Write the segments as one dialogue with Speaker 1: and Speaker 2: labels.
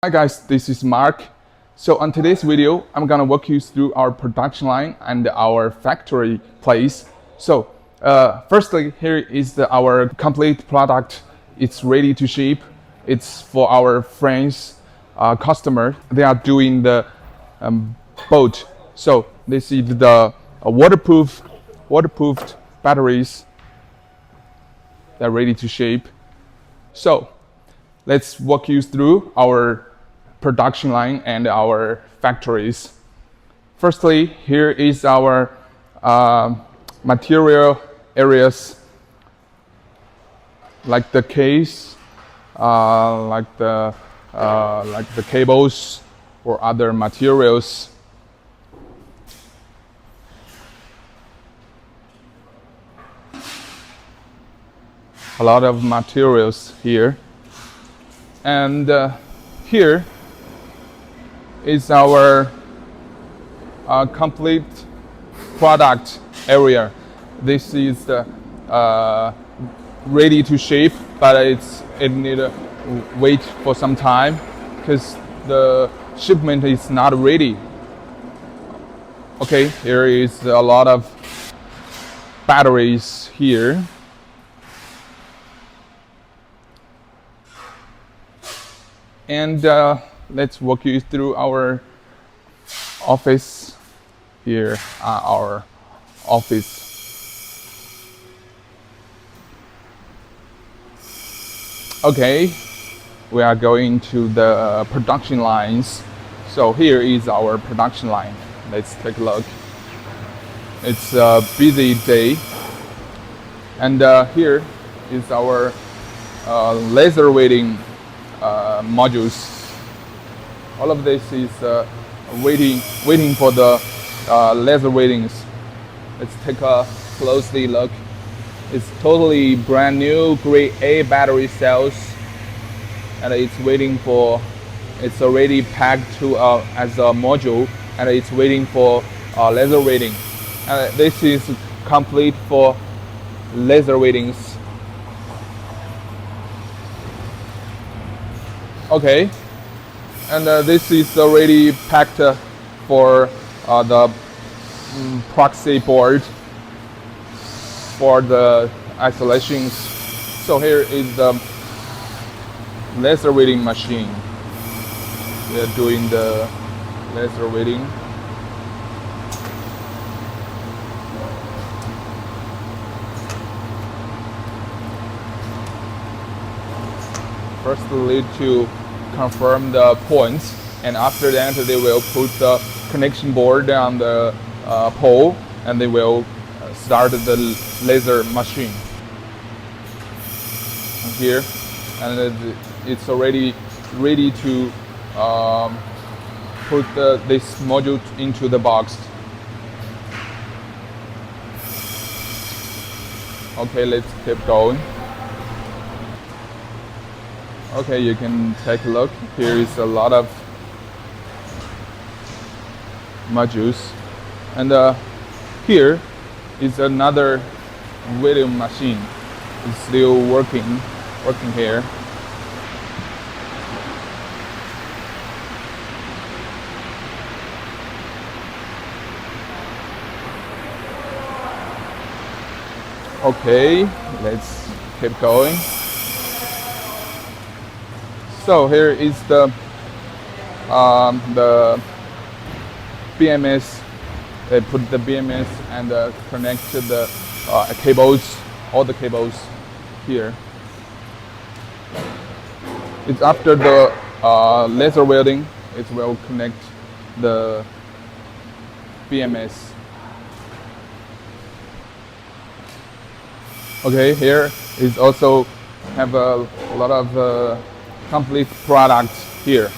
Speaker 1: Hi guys, this is Mark. So on today's video, I'm gonna walk you through our production line and our factory place. So firstly, here is our complete product. It's ready to ship. It's for our friends, customer. They are doing the boat. So this is the waterproofed batteries. They're ready to ship. So let's walk you through our production line and our factories. Firstly, here is our material areas, like the case, like the cables or other materials. A lot of materials here, and here is our complete product area. This is ready to ship, but it need to wait for some time because the shipment is not ready. Okay, here is a lot of batteries here. And let's walk you through our office. Here, our office. Okay, we are going to the production lines. So here is our production line. Let's take a look. It's a busy day. And here is our laser weighting modules. All of this is waiting for the laser weightings. Let's take a closely look. It's totally brand new grade A battery cells, and it's waiting for. It's already packed to as a module, and it's waiting for laser weighting. This is complete for laser weightings. Okay, and this is already packed for the proxy board for the isolations. So here is the laser weighting machine. We are doing the laser weighting. First, we need to confirm the points, and after that they will put the connection board on the pole, and they will start the laser machine here, and it's already ready to put this module into the box. Okay, let's keep going. Okay, you can take a look. Here is a lot of modules, and here is another weighing machine. It's still working here. Okay, let's keep going. So here is the BMS. They put the BMS and connect to the cables, all the cables here. It's after the laser welding. It will connect the BMS. Okay, here is also have a lot of complete product here.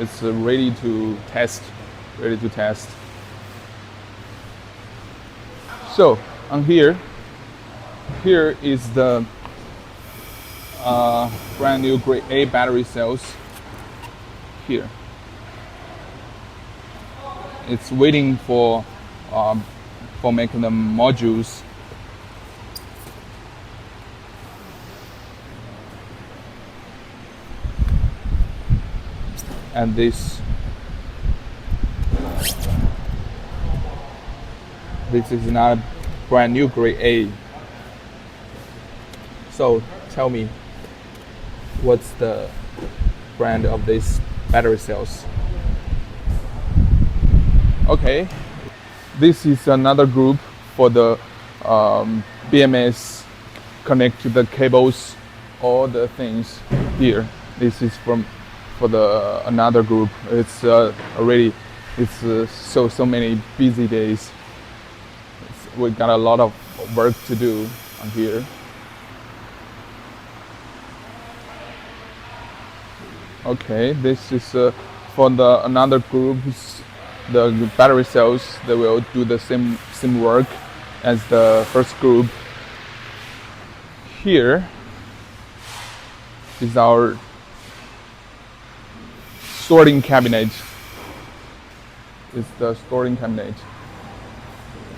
Speaker 1: It's ready to test. So on here is the brand new grade A battery cells here. It's waiting for making the modules. and this is not brand new grade A. So tell me, what's the brand of this battery cells? Okay, this is another group for the BMS, connect to the cables, all the things here. This is for the another group. It's already so many busy days. We got a lot of work to do on here. Okay, this is for the another groups. The battery cells, they will do the same work as the first group. Here is our sorting cabinet. It's the sorting cabinet.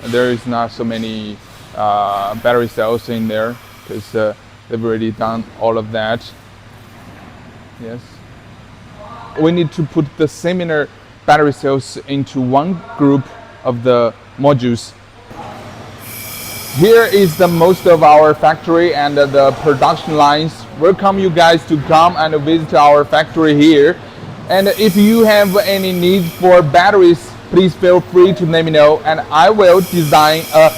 Speaker 1: There is not so many battery cells in there because they've already done all of that. Yes. We need to put the similar battery cells into one group of the modules. Here is the most of our factory and the production lines. Welcome you guys to come and visit our factory here. And if you have any need for batteries, please feel free to let me know, and I will design a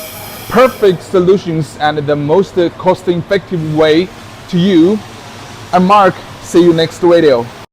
Speaker 1: perfect solutions and the most cost-effective way to you. I'm Mark. See you next video.